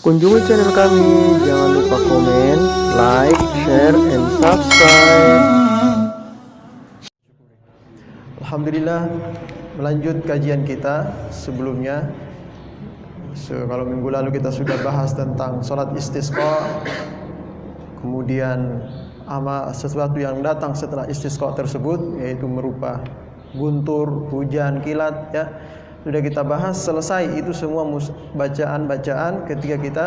Kunjungi channel kami, jangan lupa komen, like, share, and subscribe. Alhamdulillah, melanjut kajian kita sebelumnya. Kalau minggu lalu kita sudah bahas tentang sholat istisqa, kemudian sesuatu yang datang setelah istisqa tersebut, yaitu berupa guntur, hujan, kilat, ya sudah kita bahas. Selesai itu semua bacaan-bacaan ketika kita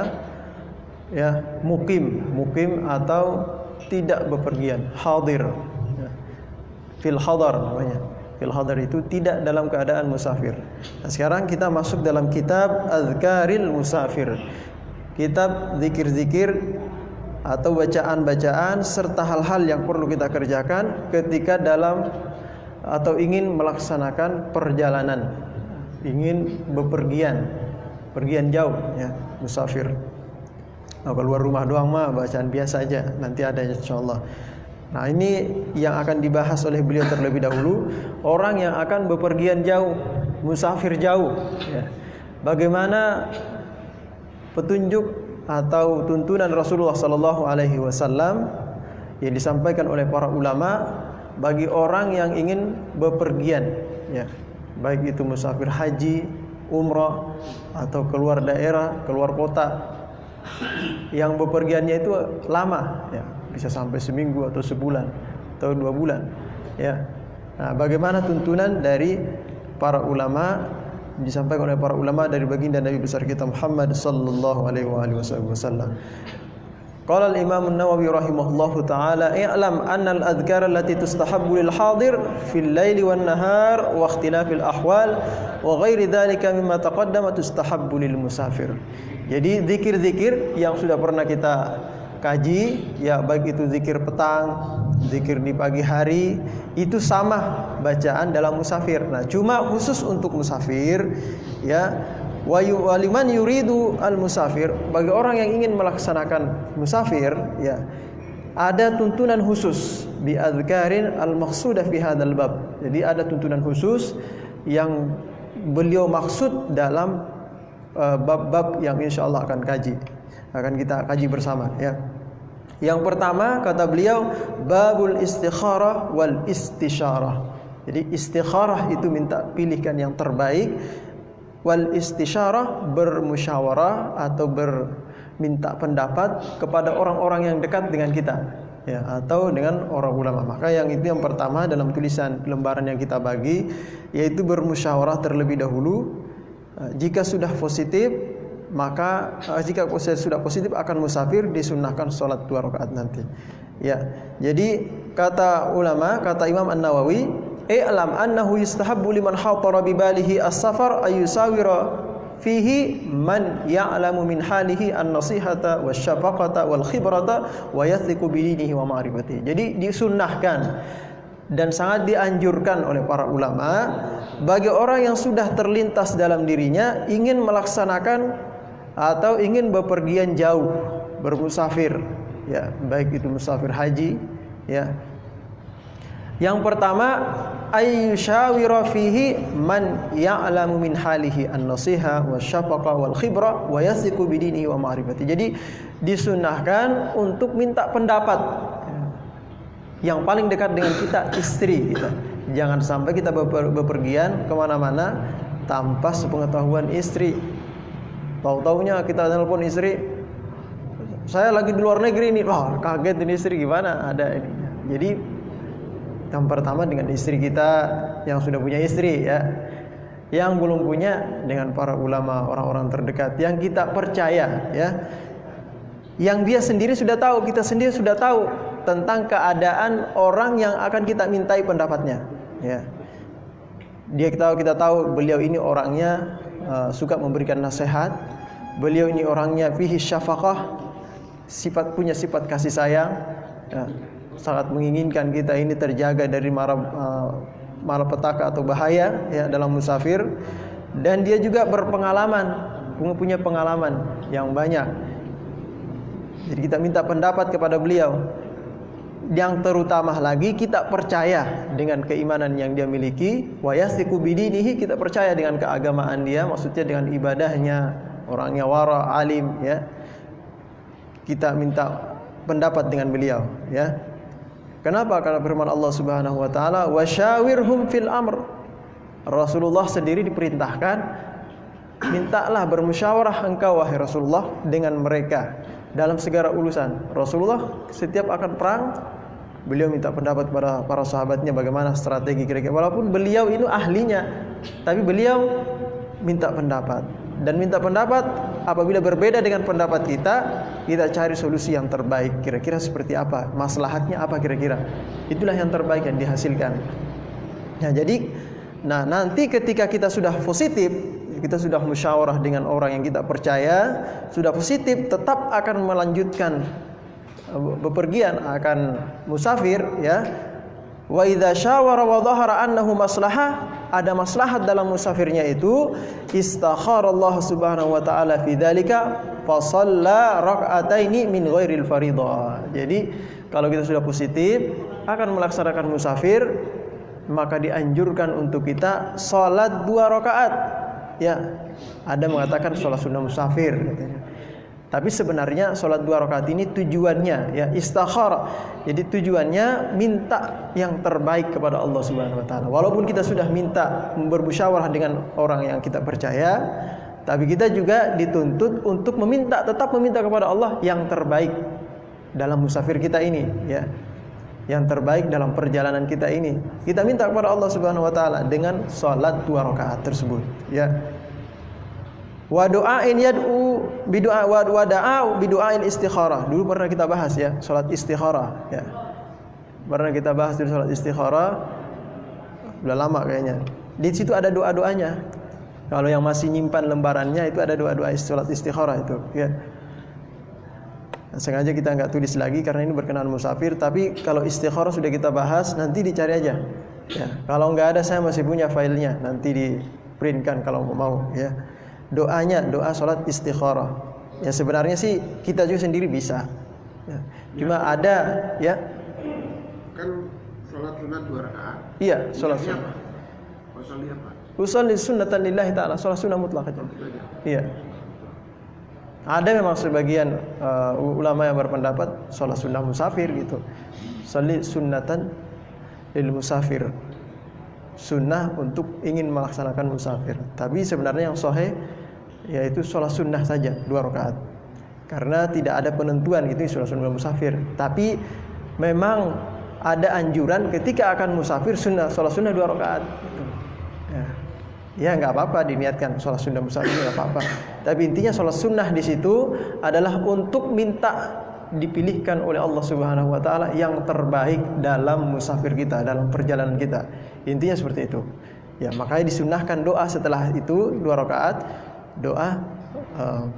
mukim atau tidak bepergian, hadir, fil hadar namanya. Fil hadar itu tidak dalam keadaan musafir. Nah, sekarang kita masuk dalam kitab Azkaril Musafir, kitab zikir-zikir atau bacaan-bacaan serta hal-hal yang perlu kita kerjakan ketika dalam atau ingin melaksanakan perjalanan, ingin bepergian, pergian jauh, ya, musafir. Keluar rumah doang mah bacaan biasa aja, nanti ada insyaallah. Nah, ini yang akan dibahas oleh beliau terlebih dahulu, orang yang akan bepergian jauh, musafir jauh, ya. Bagaimana petunjuk atau tuntunan Rasulullah sallallahu alaihi wasallam yang disampaikan oleh para ulama bagi orang yang ingin bepergian, ya, baik itu musafir haji, umrah, atau keluar daerah, keluar kota, yang bepergiannya itu lama, ya, bisa sampai seminggu atau sebulan atau 2 bulan, ya. Nah, bagaimana tuntunan dari para ulama, disampaikan oleh para ulama dari baginda Nabi besar kita Muhammad sallallahu alaihi wasallam. Qala al-Imam an-Nawawi rahimahullahu taala, "I'lam anna al-adhkar allati tustahabbu lil hadir fil laili wan nahar wa ikhtilafil ahwal wa ghairi dhalika mimma taqaddama tustahabbu lil musafir." Jadi zikir-zikir yang sudah pernah kita kaji, ya, baik itu zikir petang, zikir di pagi hari, itu sama bacaan dalam musafir. Nah, cuma khusus untuk musafir, ya, waliman yuridu al musafir, bagi orang yang ingin melaksanakan musafir, ya, ada tuntunan khusus bi adzkarin al maqsudah fi hadzal bab. Jadi ada tuntunan khusus yang beliau maksud dalam bab-bab yang insyaallah akan kita kaji bersama, ya. Yang pertama kata beliau, babul istikharah wal istisyarah. Jadi istikharah itu minta pilihkan yang terbaik, wal istisyarah bermusyawarah atau berminta pendapat kepada orang-orang yang dekat dengan kita, ya, atau dengan orang ulama. Maka yang itu yang pertama dalam tulisan lembaran yang kita bagi, yaitu bermusyawarah terlebih dahulu. Jika sudah positif, maka jika sudah positif akan musafir, disunnahkan sholat 2 rakaat nanti, ya. Jadi kata ulama, kata Imam An-Nawawi, i'lam annahu yustahabbu liman khatara bi balihi as-safar ayusawira fihi man ya'lamu min halihi an-nasihata wasyafaqata wal khibrata wa yathiqu bi dinihi wa ma'rifatihi. Jadi disunnahkan dan sangat dianjurkan oleh para ulama bagi orang yang sudah terlintas dalam dirinya ingin melaksanakan atau ingin bepergian jauh, bermusafir, ya, baik itu musafir haji, ya. Yang pertama, ayyushawira fihi man ya'lamu min halihi an-nasiha wasyafaqa wal khibra wa yathiqu bi dinihi wa ma'rifatihi. Jadi disunnahkan untuk minta pendapat yang paling dekat dengan kita, istri kita. Jangan sampai kita bepergian kemana-mana tanpa sepengetahuan istri. Tahu-taunya kita telepon istri, saya lagi di luar negeri nih, wah, kaget ini istri, gimana ada ini. Jadi yang pertama dengan istri kita yang sudah punya istri, ya. Yang belum punya dengan para ulama, orang-orang terdekat yang kita percaya, ya. Yang dia sendiri sudah tahu, kita sendiri sudah tahu tentang keadaan orang yang akan kita mintai pendapatnya, ya. Kita tahu beliau ini orangnya suka memberikan nasihat, beliau ini orangnya fihi syafaqah, punya sifat kasih sayang, ya, sangat menginginkan kita ini terjaga dari malapetaka atau bahaya, ya, dalam musafir. Dan dia juga punya pengalaman yang banyak. Jadi kita minta pendapat kepada beliau. Yang terutama lagi kita percaya dengan keimanan yang dia miliki, wa yasiqu bidinihi, kita percaya dengan keagamaan dia, maksudnya dengan ibadahnya, orangnya wara, alim, ya. Kita minta pendapat dengan beliau, ya. Kenapa? Karena firman Allah Subhanahu wa taala, "Wasyawirhum fil amr." Rasulullah sendiri diperintahkan, mintalah bermusyawarah engkau wahai Rasulullah dengan mereka dalam segala urusan. Rasulullah setiap akan perang, beliau minta pendapat kepada para sahabatnya bagaimana strategi kira-kira. Walaupun beliau itu ahlinya, tapi beliau minta pendapat. Dan minta pendapat apabila berbeda dengan pendapat kita cari solusi yang terbaik. Kira-kira seperti apa? Maslahatnya apa kira-kira? Itulah yang terbaik yang dihasilkan. Nah, jadi nanti ketika kita sudah positif, kita sudah musyawarah dengan orang yang kita percaya, sudah positif, tetap akan melanjutkan bepergian, akan musafir, ya. Wa idza syawara wa dhahara annahu maslahah, ada maslahat dalam musafirnya itu, istakharallahu subhanahu wa ta'ala fi dzalika fa shalla rak'ataini min ghairil fardhah. Jadi kalau kita sudah positif akan melaksanakan musafir, maka dianjurkan untuk kita salat 2 rakaat. Ya, ada mengatakan salat sunnah musafir katanya. Tapi sebenarnya sholat 2 rakaat ini tujuannya, ya, istikhara. Jadi tujuannya minta yang terbaik kepada Allah Subhanahu wa taala. Walaupun kita sudah minta bermusyawarah dengan orang yang kita percaya, tapi kita juga dituntut untuk tetap meminta kepada Allah yang terbaik dalam musafir kita ini, ya. Yang terbaik dalam perjalanan kita ini. Kita minta kepada Allah Subhanahu wa taala dengan sholat 2 rakaat tersebut, ya. Wa du'ain yad'u bidu'a wa da'a bidu'ail istikharah. Dulu pernah kita bahas, ya, salat istikharah, ya. Pernah kita bahas dulu salat istikharah. Udah lama kayaknya. Di situ ada doa-doanya. Kalau yang masih nyimpan lembarannya itu ada doa-doa salat istikharah itu, ya. Sengaja kita enggak tulis lagi karena ini berkenaan musafir, tapi kalau istikharah sudah kita bahas, nanti dicari aja. Ya, kalau enggak ada saya masih punya filenya, nanti di-printkan kalau mau, ya. Doanya, doa salat istikharah. Ya sebenarnya sih kita juga sendiri bisa. Ya. Cuma ada, ya. Kan salat sunat 2 rakaat. Iya, salat sunat. Usolli apa? Usolli sunnatan lillahi ta'ala, salat sunnah mutlak aja. Iya. Ada memang sebagian ulama yang berpendapat salat sunnah musafir gitu. Sholli sunnatan lil musafir. Sunnah untuk ingin melaksanakan musafir. Tapi sebenarnya yang sahih yaitu sholat sunnah saja 2 rakaat. Karena tidak ada penentuan gitu sholat sunnah musafir. Tapi memang ada anjuran ketika akan musafir sholat sunnah 2 rakaat. Gitu. Ya nggak apa-apa diniatkan sholat sunnah musafir, nggak apa-apa. Tapi intinya sholat sunnah di situ adalah untuk minta dipilihkan oleh Allah Subhanahu wa taala yang terbaik dalam musafir kita, dalam perjalanan kita. Intinya seperti itu. Ya, makanya disunnahkan doa setelah itu 2 rakaat, doa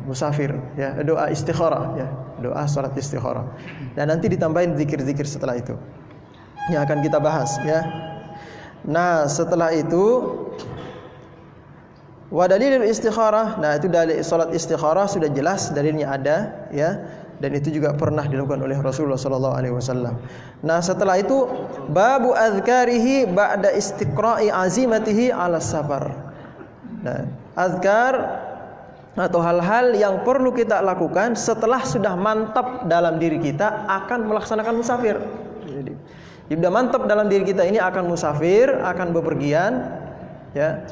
musafir, ya, doa istikharah, ya, doa salat istikharah. Dan nanti ditambahin zikir-zikir setelah itu. Yang akan kita bahas, ya. Nah, setelah itu wa dalilul istikharah. Nah, itu dalil salat istikharah sudah jelas dalilnya ada, ya. Dan itu juga pernah dilakukan oleh Rasulullah sallallahu alaihi wasallam. Nah, setelah itu babu azkarihi ba'da istiqra'i azimatihi 'ala safar. Nah, azkar atau hal-hal yang perlu kita lakukan setelah sudah mantap dalam diri kita akan melaksanakan musafir. Jadi, sudah mantap dalam diri kita ini akan musafir, akan bepergian, ya.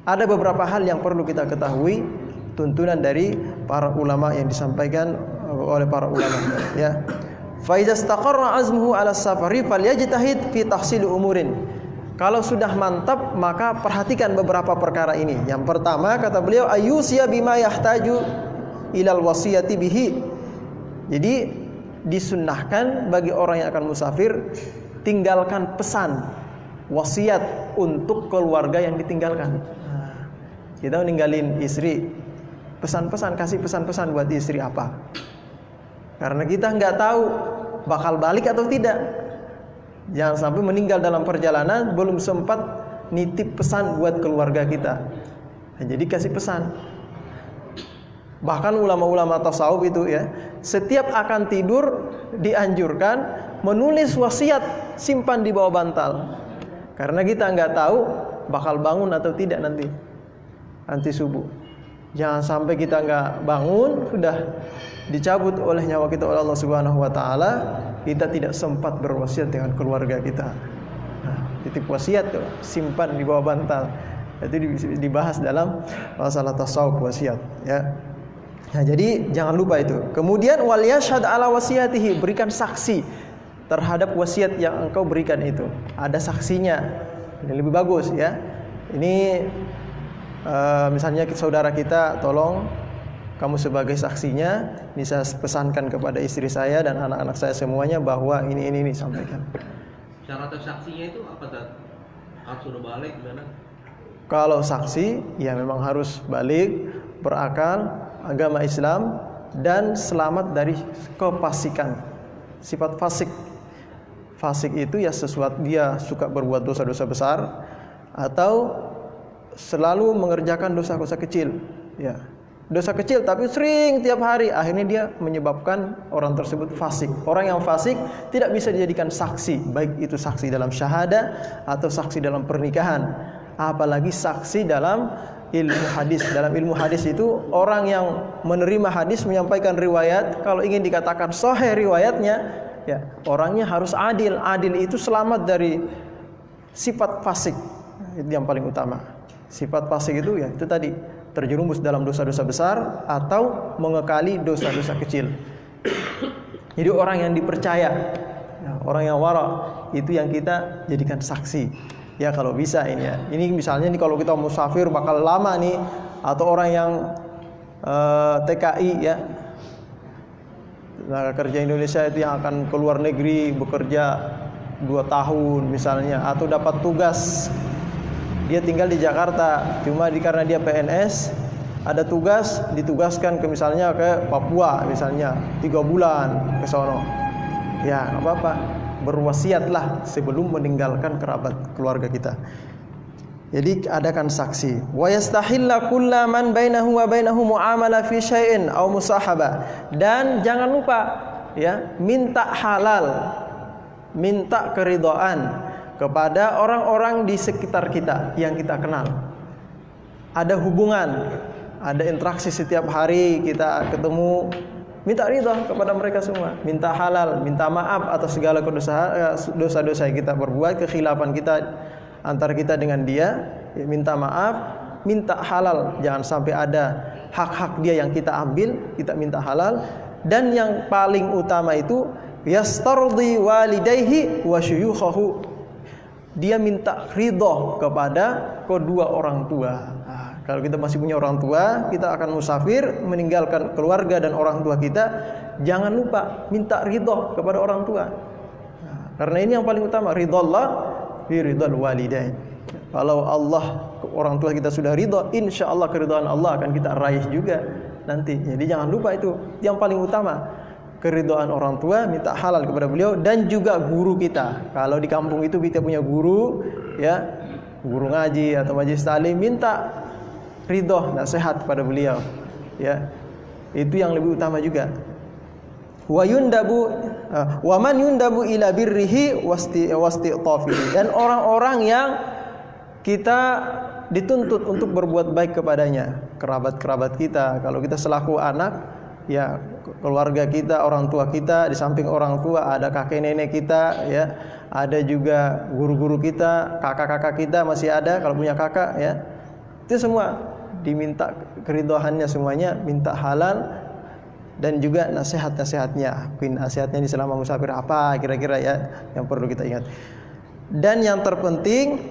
Ada beberapa hal yang perlu kita ketahui, tuntunan dari para ulama yang disampaikan oleh para ulama, ya. Fa iza istaqarra azmuhu 'ala safari falyajtahid fi tahsil umurin. Kalau sudah mantap maka perhatikan beberapa perkara ini. Yang pertama kata beliau ayyusiya bima yahtaju ilal wasiyati bihi. Jadi disunnahkan bagi orang yang akan musafir tinggalkan pesan wasiat untuk keluarga yang ditinggalkan. Kita ninggalin istri, pesan-pesan, kasih pesan-pesan buat istri apa? Karena kita nggak tahu bakal balik atau tidak. Jangan sampai meninggal dalam perjalanan belum sempat nitip pesan buat keluarga kita. Nah, jadi kasih pesan. Bahkan ulama-ulama tasawuf itu, ya, setiap akan tidur dianjurkan menulis wasiat, simpan di bawah bantal. Karena kita nggak tahu bakal bangun atau tidak nanti subuh. Jangan sampai kita nggak bangun sudah dicabut oleh nyawa kita oleh Allah Subhanahu wa taala, kita tidak sempat berwasiat dengan keluarga kita. Nah, titip wasiat tuh, simpan di bawah bantal. Itu dibahas dalam masalah tasawuf wasiat, ya. Nah, jadi jangan lupa itu. Kemudian wal yashhad ala wasiyatihi, berikan saksi terhadap wasiat yang engkau berikan itu. Ada saksinya. Ini lebih bagus, ya. Ini misalnya saudara kita, tolong kamu sebagai saksinya bisa pesankan kepada istri saya dan anak-anak saya semuanya bahwa ini sampaikan. Syarat saksinya itu apa tuh? Harus sudah balik gimana? Kalau saksi ya memang harus balik, berakal, agama Islam, dan selamat dari kefasikan. Sifat fasik. Fasik itu ya sesuatu dia suka berbuat dosa-dosa besar atau selalu mengerjakan dosa-dosa kecil, ya. Dosa kecil tapi sering tiap hari, akhirnya dia menyebabkan orang tersebut fasik. Orang yang fasik tidak bisa dijadikan saksi, baik itu saksi dalam syahadah atau saksi dalam pernikahan, apalagi saksi dalam ilmu hadis. Dalam ilmu hadis itu orang yang menerima hadis menyampaikan riwayat, kalau ingin dikatakan sahih riwayatnya, ya, orangnya harus adil. Adil itu selamat dari sifat fasik. Itu yang paling utama. Sifat fasik itu ya itu tadi, terjerumus dalam dosa-dosa besar atau mengekali dosa-dosa kecil. Jadi orang yang dipercaya, ya, orang yang wara, itu yang kita jadikan saksi. Ya kalau bisa ini ya. Ini misalnya nih kalau kita musafir bakal lama nih, atau orang yang TKI ya, tenaga kerja Indonesia itu yang akan keluar negeri bekerja 2 tahun misalnya, atau dapat tugas. Dia tinggal di Jakarta, cuma karena dia PNS, ada tugas, ditugaskan ke misalnya ke Papua misalnya 3 bulan ke sono. Ya, enggak apa-apa. Berwasiatlah sebelum meninggalkan kerabat keluarga kita. Jadi adakan saksi. Wa yastahilla kullu man bainahu wa bainahu muamalah fi syai'in aw musahaba. Dan jangan lupa ya, minta halal, minta keridhaan kepada orang-orang di sekitar kita yang kita kenal. Ada hubungan, ada interaksi setiap hari kita ketemu, minta ridha kepada mereka semua, minta halal, minta maaf atas segala dosa-dosa yang kita berbuat, kekhilafan kita antara kita dengan dia, minta maaf, minta halal, jangan sampai ada hak-hak dia yang kita ambil, kita minta halal. Dan yang paling utama itu yastardi walidayhi wa syuyukhahu, dia minta ridho kepada kedua orang tua. Nah, kalau kita masih punya orang tua, kita akan musafir, meninggalkan keluarga dan orang tua kita, jangan lupa minta ridho kepada orang tua. Nah, karena ini yang paling utama, ridho Allah bi ridhal walidain. Kalau Allah, orang tua kita sudah ridho, insya Allah keridhaan Allah akan kita raih juga nanti. Jadi jangan lupa itu yang paling utama. Keridhaan orang tua, minta halal kepada beliau, dan juga guru kita. Kalau di kampung itu kita punya guru, ya, guru ngaji atau majelis ta'lim, minta ridho, nasihat kepada beliau, ya. Itu yang lebih utama juga. Wa yundabu wa man yundabu ila birrihi wasti'tafihi, dan orang-orang yang kita dituntut untuk berbuat baik kepadanya, kerabat-kerabat kita. Kalau kita selaku anak, ya, keluarga kita, orang tua kita, di samping orang tua ada kakek nenek kita, ya, ada juga guru-guru kita, kakak-kakak kita masih ada kalau punya kakak, ya. Itu semua diminta keridhaannya semuanya, minta halal, dan juga nasihat-nasihatnya. Mungkin nasihatnya di selama musafir apa kira-kira ya yang perlu kita ingat. Dan yang terpenting,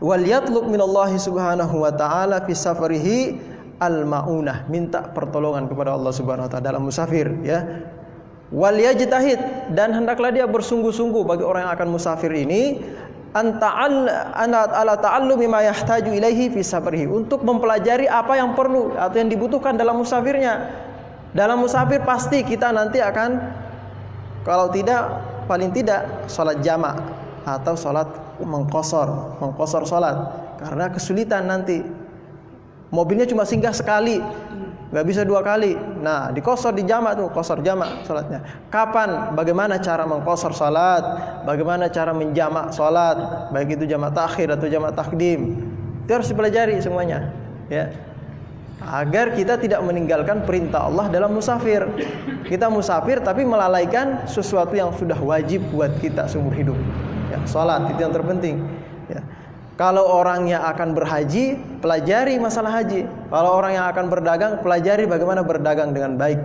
wal yatlub minallahi subhanahu wa ta'ala fi safarihi al-ma'unah, minta pertolongan kepada Allah Subhanahu wa taala dalam musafir, ya. Wal yajtahid, dan hendaklah dia bersungguh-sungguh bagi orang yang akan musafir ini ala ta'allumi ma yahtaju ilaihi fi safarihi, untuk mempelajari apa yang perlu atau yang dibutuhkan dalam musafirnya. Dalam musafir pasti kita nanti akan, kalau tidak paling tidak salat jamak atau salat mengqasar salat, karena kesulitan nanti. Mobilnya cuma singgah sekali, nggak bisa 2 kali. Nah, dikosor di jamak tuh, kosor jamak salatnya. Kapan? Bagaimana cara mengkosor salat? Bagaimana cara menjamak salat? Baik itu jamak takhir atau jamak takdim. Itu harus dipelajari semuanya, ya. agar kita tidak meninggalkan perintah Allah dalam musafir. Kita musafir tapi melalaikan sesuatu yang sudah wajib buat kita seumur hidup. Ya, salat itu yang terpenting. Ya. Kalau orang yang akan berhaji, pelajari masalah haji. Kalau orang yang akan berdagang, pelajari bagaimana berdagang dengan baik,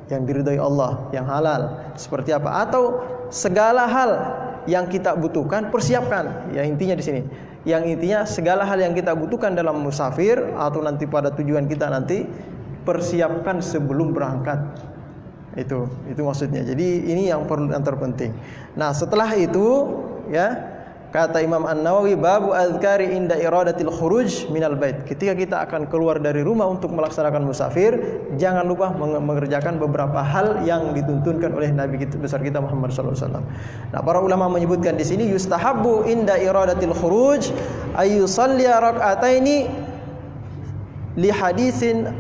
yang diridhai Allah, yang halal. Seperti apa? Atau segala hal yang kita butuhkan, persiapkan. Ya, intinya di sini. Yang intinya segala hal yang kita butuhkan dalam musafir atau nanti pada tujuan kita nanti, persiapkan sebelum berangkat. Itu maksudnya. Jadi ini yang terpenting. Nah, setelah itu ya, kata Imam An-Nawawi, babu azkari inda iradatil khuruj minal bait. Ketika kita akan keluar dari rumah untuk melaksanakan musafir, jangan lupa mengerjakan beberapa hal yang dituntunkan oleh Nabi besar kita Muhammad sallallahu alaihi wasallam. Nah, para ulama menyebutkan di sini yustahabbu inda iradatil khuruj ayyusalli rak'ataini li hadisin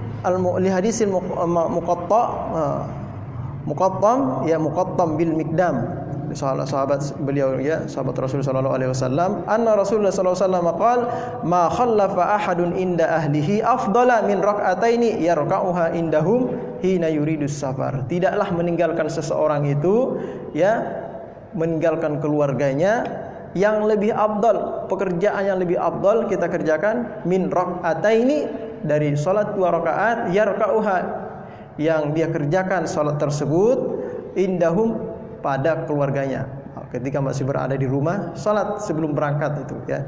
muqattam bil miqdam. Sahabat beliau ya, sahabat Rasul sallallahu alaihi wasallam, anna Rasulullah sallallahu alaihi wasallam qala ma khallafa ahadun inda ahlihi afdala min rak'ataini yarka'uha indahum hina yuridus safar. Tidaklah meninggalkan seseorang itu ya, meninggalkan keluarganya yang lebih afdal, pekerjaan yang lebih afdal kita kerjakan min rak'ataini, dari salat 2 rakaat, yarka'uha, yang dia kerjakan salat tersebut, indahum, pada keluarganya. Ketika masih berada di rumah, salat sebelum berangkat itu ya.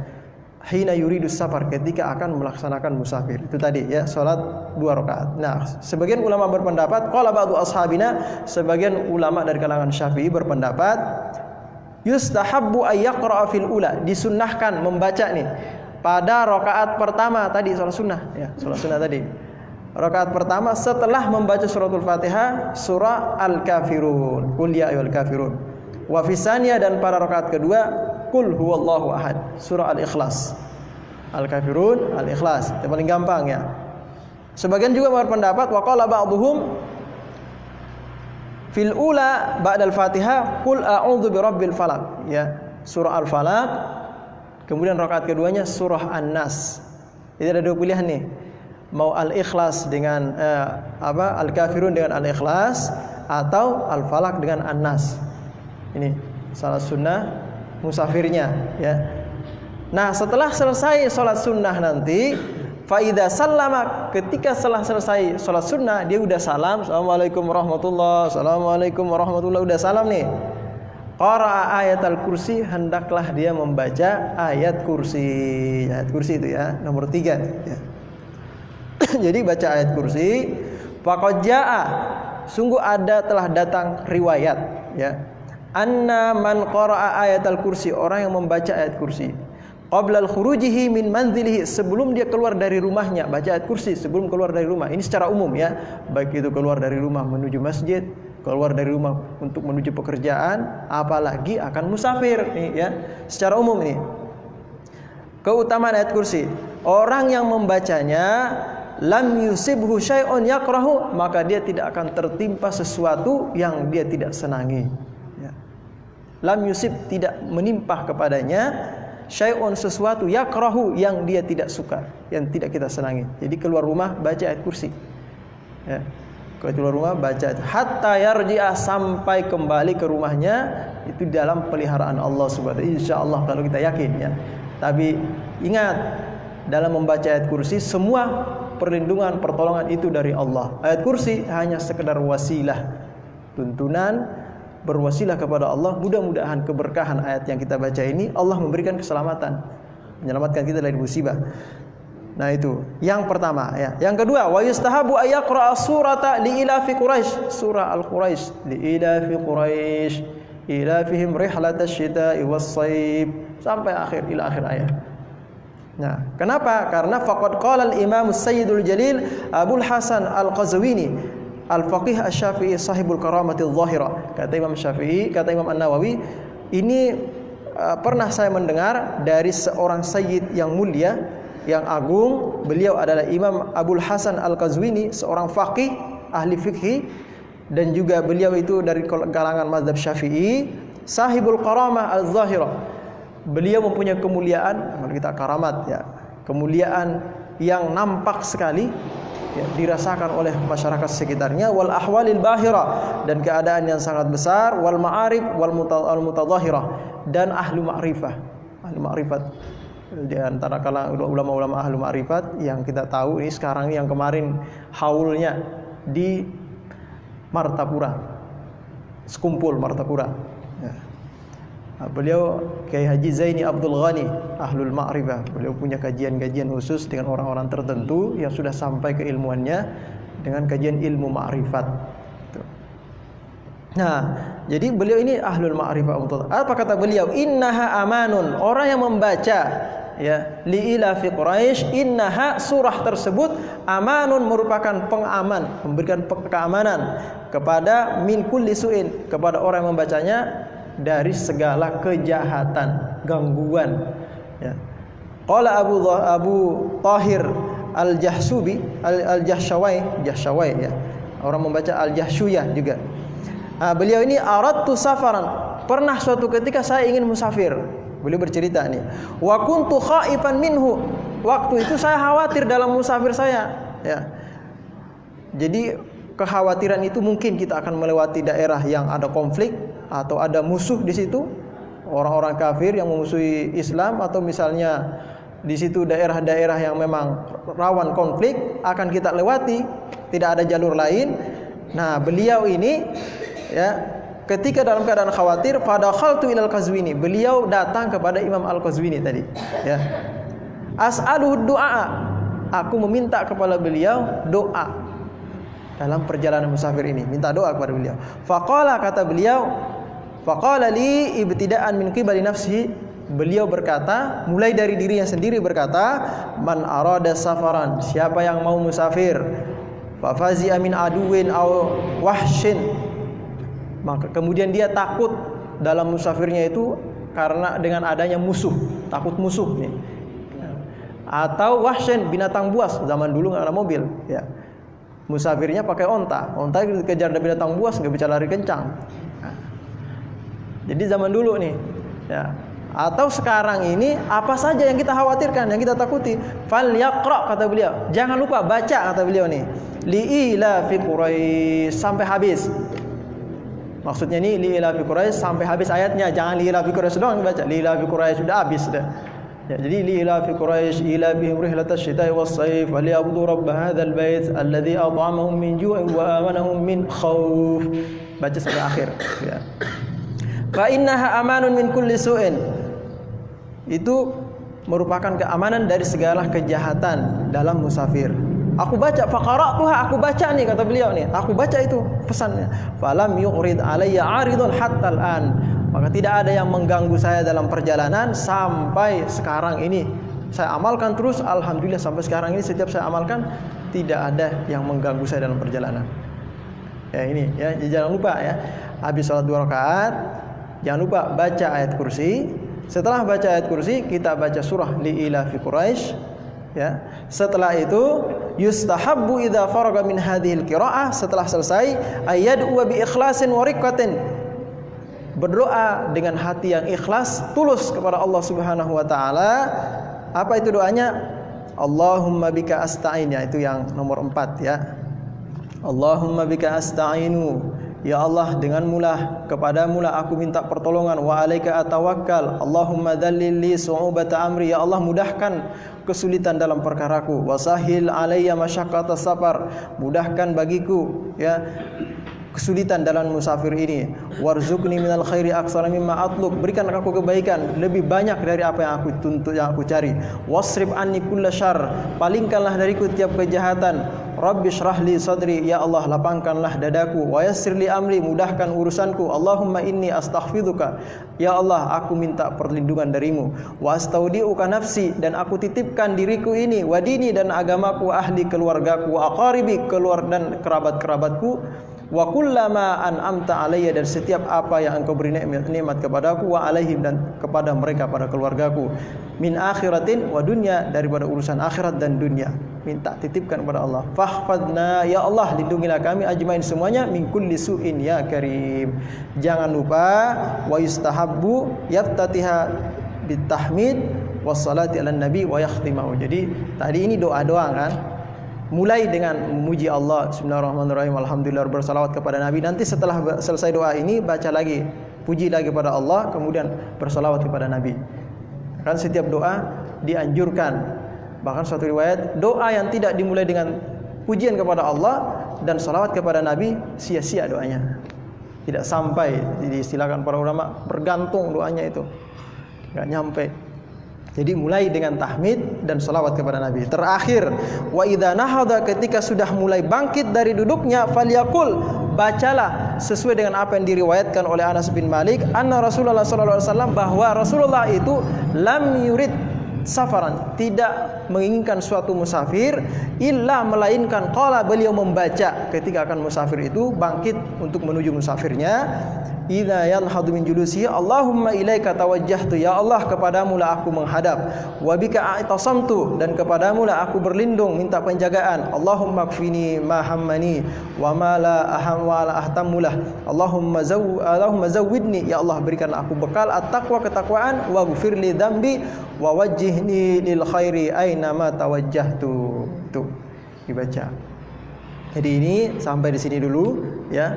Hina yuridus safar, ketika akan melaksanakan musafir. Itu tadi ya, salat 2 rakaat. Nah, sebagian ulama berpendapat, qala ba'du ashabina, sebagian ulama dari kalangan Syafi'i berpendapat, yustahabbu ayyaqra'a fil ula, disunnahkan membaca nih pada rakaat pertama tadi, salat sunnah ya, salat sunnah tadi. Rakaat pertama setelah membaca suratul Fatihah, surah Al-Kafirun, qul ya ayyuhal kafirun. Wa fisaniyah, dan pada rakaat kedua, qul huwallahu ahad, surah Al-Ikhlas. Al-Kafirun, Al-Ikhlas, itu paling gampang ya. Sebagian juga berpendapat wa qala ba'dhum fil ula ba'dal Fatihah qul a'udzu birabbil falaq ya, surah Al-Falaq. Kemudian rakaat keduanya surah An-Nas. Jadi ada 2 pilihan nih. Mau Al-Ikhlas dengan Al-Kafirun dengan Al-Ikhlas, atau Al-Falaq dengan An-Nas. Ini salat sunnah musafirnya ya. Nah, setelah selesai salat sunnah nanti, fa idza sallama, ketika setelah selesai salat sunnah, dia udah salam, assalamualaikum warahmatullahi, assalamualaikum warahmatullahi, udah salam nih. Qara'a ayatul kursi, hendaklah dia membaca ayat kursi. Ayat kursi itu ya, nomor 3 ya. Jadi baca ayat kursi. Faqad jaa, sungguh telah datang riwayat ya, anna man qara'a ayatal kursi, orang yang membaca ayat kursi qabla al-khurujihi min manzilihi, sebelum dia keluar dari rumahnya, baca ayat kursi sebelum keluar dari rumah. Ini secara umum ya, baik itu keluar dari rumah menuju masjid, keluar dari rumah untuk menuju pekerjaan, apalagi akan musafir nih ya, secara umum ini. Keutamaan ayat kursi, orang yang membacanya lam yusibhu syai'un yakrahu, maka dia tidak akan tertimpa sesuatu yang dia tidak senangi ya. Lam yusib, tidak menimpa kepadanya, syai'un, sesuatu, yakrahu, yang dia tidak suka, yang tidak kita senangi. Jadi keluar rumah baca ayat kursi ya. Keluar rumah baca hatta yarji'ah, sampai kembali ke rumahnya, itu dalam peliharaan Allah subhanahu wa ta'ala, insyaallah, kalau kita yakin ya. Tapi ingat, dalam membaca ayat kursi, semua perlindungan, pertolongan itu dari Allah. Ayat kursi hanya sekedar wasilah, tuntunan, berwasilah kepada Allah. Mudah-mudahan keberkahan ayat yang kita baca ini, Allah memberikan keselamatan, menyelamatkan kita dari musibah. Nah, itu yang pertama ya. Yang kedua, wa yustahabu ayaqra surata li ilafi Quraisy, surah Al-Quraisy, li ilafi Quraisy ilafihim rihlatash syita'i was-shayb, sampai ila akhir ayat. Nah, kenapa? Karena faqad qala al-Imam Sayyidul Jalil Abul Hasan Al-Qazwini Al-Faqih Asy-Syafi'i sahibul karamati adh-dhahira. Kata Imam Syafi'i, kata Imam An-Nawawi, ini pernah saya mendengar dari seorang sayyid yang mulia, yang agung. Beliau adalah Imam Abul Hasan Al-Qazwini, seorang faqih, ahli fikih, dan juga beliau itu dari kalangan mazhab Syafi'i, sahibul karamah adh-dhahira. Beliau mempunyai kemuliaan, kalau kita karamat ya, kemuliaan yang nampak sekali ya, dirasakan oleh masyarakat sekitarnya, wal ahwalil bahira, dan keadaan yang sangat besar, wal ma'arif wal mutadhahirah, dan ahlu ma'rifah. Ahlu ma'rifat di antara kalangan ulama-ulama ahlu ma'rifat yang kita tahu ini sekarang yang kemarin haulnya di Martapura, sekumpul Martapura. Ya. Beliau Kiai Haji Zaini Abdul Ghani Ahlul Ma'rifah. Beliau punya kajian-kajian khusus dengan orang-orang tertentu yang sudah sampai keilmuannya dengan kajian ilmu ma'rifat. Nah, jadi beliau ini Ahlul Ma'rifah. Apa kata beliau? Innaha amanun. Orang yang membaca ya li ila fi Quraisy, innaha, surah tersebut amanun, merupakan pengaman, memberikan keamanan kepada min kulli su'in, kepada orang yang membacanya dari segala kejahatan, gangguan. Ya. Qala Abu Tahir Al-Jahsubi Al-Jahsyawai ya. Orang membaca Al-Jahsyuyah juga. Nah, beliau ini aradtu safaran. Pernah suatu ketika saya ingin musafir. Beliau bercerita nih. Wa kuntu khaifan minhu. Waktu itu saya khawatir dalam musafir saya, ya. Jadi kekhawatiran itu mungkin kita akan melewati daerah yang ada konflik atau ada musuh di situ, orang-orang kafir yang memusuhi Islam, atau misalnya di situ daerah-daerah yang memang rawan konflik akan kita lewati, tidak ada jalur lain. Nah, beliau ini ya ketika dalam keadaan khawatir, fadakhaltu ilal Qazwini, beliau datang kepada Imam Al-Qazwini tadi, ya. As'aluhu du'a, aku meminta kepada beliau doa dalam perjalanan musafir ini, minta doa kepada beliau. Faqala, kata beliau, faqala li ibtida'an min qibali nafsihi, beliau berkata, mulai dari dirinya sendiri berkata, man arada safaran, siapa yang mau musafir, fa fazi'a min aduwin aw wahshin, maka kemudian dia takut dalam musafirnya itu karena dengan adanya musuh, takut musuh nih. Atau wahshin, binatang buas, zaman dulu nggak ada mobil, ya. Musafirnya pakai onta dikejar binatang buas, nggak bisa lari kencang. Nah, jadi zaman dulu nih, ya. Atau sekarang ini apa saja yang kita khawatirkan, yang kita takuti, fal yaqra, kata beliau, jangan lupa baca, kata beliau nih, li ila fi Quraisy, sampai habis. Maksudnya ini li ila fi Quraisy sampai habis ayatnya, jangan li ila fi Quraisy doang baca, li ila fi Quraisy sudah habis sudah. Ya, jadi li ila fi Quraisy ila bihim rihlatash shita'i was-sayf wa liya'budu rabb hadzal bait alladzi at'amahum min ju'in wa amanahum min khauf. Baca sampai akhir, ya. Fa innaha amanun min kulli su'in. Itu merupakan keamanan dari segala kejahatan dalam musafir. Aku baca, faqara'tuha, aku baca nih, kata beliau nih, aku baca itu pesannya. Falam yurid alayya 'aridun hatta al-an, maka tidak ada yang mengganggu saya dalam perjalanan sampai sekarang ini. Saya amalkan terus, alhamdulillah sampai sekarang ini setiap saya amalkan tidak ada yang mengganggu saya dalam perjalanan. Ya ini ya, jangan lupa ya. Habis salat 2 rakaat, jangan lupa baca ayat kursi. Setelah baca ayat kursi, kita baca surah li ila fi Quraisy, ya. Setelah itu yustahabbu idza faraga min hadhil qiraah, setelah selesai ayad'u bi ikhlasin wa riqqatin, berdoa dengan hati yang ikhlas, tulus kepada Allah Subhanahu wa taala. Apa itu doanya? Allahumma bika asta'in, ya, itu yang nomor 4 ya. Allahumma bika asta'inu, ya Allah, denganmulah, kepadamulah aku minta pertolongan, wa alaika atawakkal, Allahumma dzallil li su'ubata amri, ya Allah mudahkan kesulitan dalam perkaraku, wasahil alayya masyaqqata safar, mudahkan bagiku ya kesulitan dalam musafir ini, warzuqni minal khairi aktsara mimma atlub, berikan aku kebaikan lebih banyak dari apa yang aku tuntut, yang aku cari, wasrif anni kulla syarr, palingkanlah dariku tiap kejahatan, rabbi shrah li sadri, ya Allah lapangkanlah dadaku, wa yassir li amri, mudahkan urusanku, Allahumma inni astaghfiruka, ya Allah aku minta perlindungan darimu, wa astaudiuka nafsi, dan aku titipkan diriku ini, wa dini, dan agamaku, ahli keluargaku, wa aqaribi, keluar dan kerabat-kerabatku, wa kullama an'amta alayya, dan setiap apa yang engkau beri nikmat kepadaku, wa alaihim, dan kepada mereka, pada keluargaku, min akhiratin wa dunya, daripada urusan akhirat dan dunia, minta titipkan kepada Allah. Fahfadna, ya Allah lindungilah kami ajmain semuanya, min kulli su'in ya karim. Jangan lupa wa yustahabbu yaftatiha bitahmid wassalati ala nabi wa yakhtimahu. Jadi tadi ini doa-doa kan, mulai dengan memuji Allah, bismillahirrahmanirrahim, alhamdulillah, bersalawat kepada Nabi. Nanti setelah selesai doa ini baca lagi, puji lagi kepada Allah, kemudian bersalawat kepada Nabi. Kan setiap doa dianjurkan. Bahkan suatu riwayat, doa yang tidak dimulai dengan pujian kepada Allah dan salawat kepada Nabi, sia-sia doanya. Tidak sampai, diistilahkan para ulama, bergantung doanya itu, nggak nyampe. Jadi mulai dengan tahmid dan salawat kepada Nabi. Terakhir, wa idza nahadha, ketika sudah mulai bangkit dari duduknya, falyaqul, bacalah sesuai dengan apa yang diriwayatkan oleh Anas bin Malik, anna Rasulullah sallallahu alaihi wasallam, bahwa Rasulullah itu lam yurid safaran, tidak menginginkan suatu musafir, illa, melainkan qala, beliau membaca ketika akan musafir itu bangkit untuk menuju musafirnya, idza yanhadu min julusi, Allahumma ilaika tawajjahtu, ya Allah kepadamu lah aku menghadap, wa bika a'tasamtu, dan kepadamu lah aku berlindung, minta penjagaan, Allahumma kfini ma hammani wa ma la aham wa la ahtamulah, Allahumma zawwidni, ya Allah berikanlah aku bekal at-taqwa, ketakwaan, wa ghfirli dzambi wa wajjihni lil khairi aina ma tawajjahtu. Tuh dibaca. Jadi ini sampai di sini dulu ya.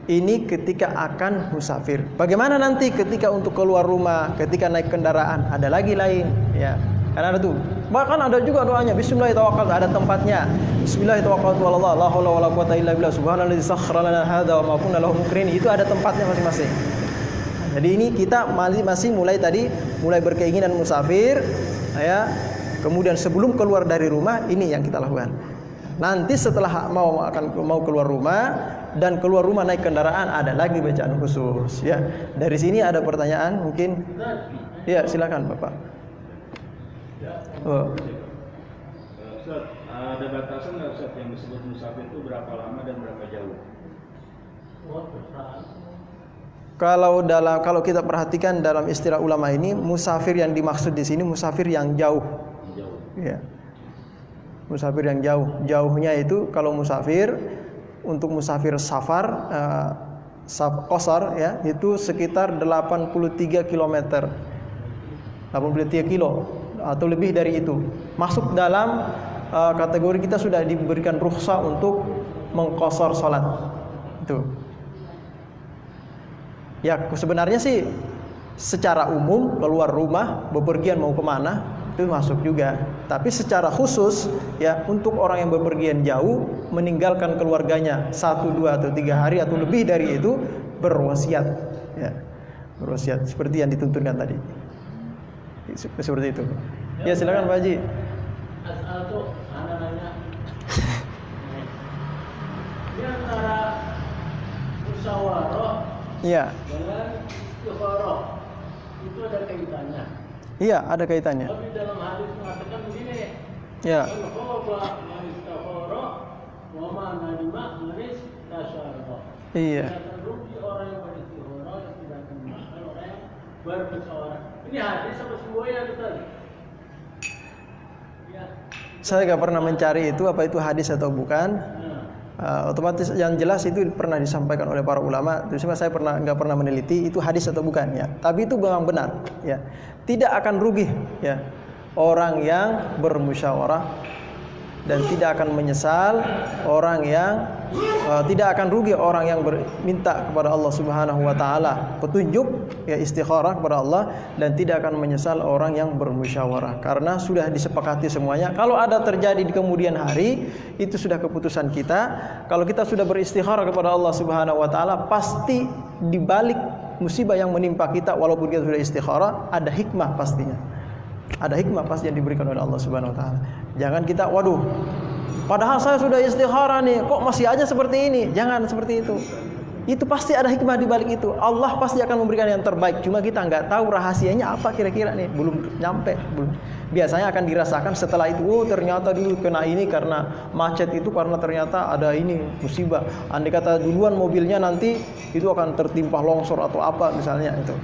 Ini ketika akan musafir. Bagaimana nanti ketika untuk keluar rumah, ketika naik kendaraan, ada lagi lain ya. Karena ada tuh. Bahkan ada juga doanya, bismillahirrahmanirrahim, ada tempatnya. Bismillahirrahmanirrahim, la haula wala quwata illa billah, subhanallazi sakhkhara lana hadza wa ma kunna lahu muqrinin. Itu ada tempatnya masing-masing. Jadi ini kita masih mulai berkeinginan musafir ya. Kemudian sebelum keluar dari rumah, ini yang kita lakukan. Nanti setelah mau keluar rumah dan keluar rumah naik kendaraan, ada lagi bacaan khusus ya. Dari sini ada pertanyaan mungkin? Ya, silakan Bapak. Oh. Ustaz, ada batasan nggak Ustaz yang disebut musafir itu berapa lama dan berapa jauh? Kalau kita perhatikan dalam istilah ulama ini, musafir yang dimaksud di sini musafir yang jauh. Ya. Musafir yang jauh. Jauhnya itu kalau musafir, untuk musafir safar qasar ya, itu sekitar 83 km. 83 kilo atau lebih dari itu. Masuk dalam kategori kita sudah diberikan rukhsah untuk mengqasar salat. Itu. Ya sebenarnya sih secara umum keluar rumah bepergian mau kemana itu masuk juga. Tapi secara khusus ya untuk orang yang bepergian jauh meninggalkan keluarganya 1, 2 atau 3 hari atau lebih dari itu berwasiat ya. Berwasiat seperti yang dituntunkan tadi. Seperti itu. Ya silakan Pak Haji. Asal tuh anak-anak ini antara musyawarah Iya. dengan istikharah itu ada kaitannya. Iya, ada kaitannya. Tapi dalam hadis mengatakan begini. Ya. Al-khawfa man istikharah wa man nadima man istasyarah. Iya. Tidak rugi orang yang beristikharah dan tidak akan mahal orang yang bermusyawarah. Ini hadis apa semuanya betul? Ya. Saya nggak pernah mencari itu apa itu hadis atau bukan. Otomatis yang jelas itu pernah disampaikan oleh para ulama. Terus saya nggak pernah meneliti itu hadis atau bukan ya. Tapi itu memang benar ya. Tidak akan rugi ya orang yang bermusyawarah dan tidak akan menyesal orang yang tidak akan rugi orang yang minta kepada Allah Subhanahu wa taala petunjuk ya istikharah kepada Allah, dan tidak akan menyesal orang yang bermusyawarah karena sudah disepakati semuanya. Kalau ada terjadi di kemudian hari itu sudah keputusan kita. Kalau kita sudah beristikharah kepada Allah Subhanahu wa taala, pasti di balik musibah yang menimpa kita walaupun kita sudah istikharah ada hikmah pastinya. Ada hikmah pasti yang diberikan oleh Allah Subhanahu wa taala. Jangan kita waduh, padahal saya sudah istikharah nih, kok masih aja seperti ini. Jangan seperti itu. Itu pasti ada hikmah di balik itu. Allah pasti akan memberikan yang terbaik. Cuma kita nggak tahu rahasianya apa kira-kira nih. Belum nyampe. Belum. Biasanya akan dirasakan setelah itu. Oh ternyata dulu kena ini karena macet itu, karena ternyata ada ini musibah. Andai kata duluan mobilnya nanti itu akan tertimpa longsor atau apa misalnya itu.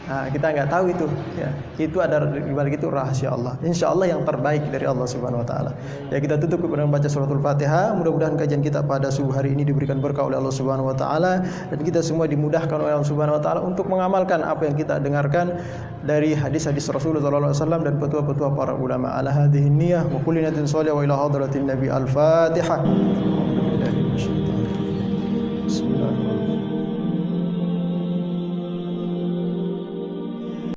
Nah, kita nggak tahu itu, ya. Itu ada di balik itu rahasia Allah. Insya Allah yang terbaik dari Allah Subhanahu Wa Taala. Ya, kita tutup dengan membaca suratul Fatihah. Mudah-mudahan kajian kita pada subuh hari ini diberikan berkah oleh Allah Subhanahu Wa Taala dan kita semua dimudahkan oleh Allah Subhanahu Wa Taala untuk mengamalkan apa yang kita dengarkan dari hadis-hadis Rasulullah SAW dan petua-petua para ulama. Ala hadhihi niyyah wa kulli niyatin shalihah wa ila hadratin Nabi. Al-Fatihah.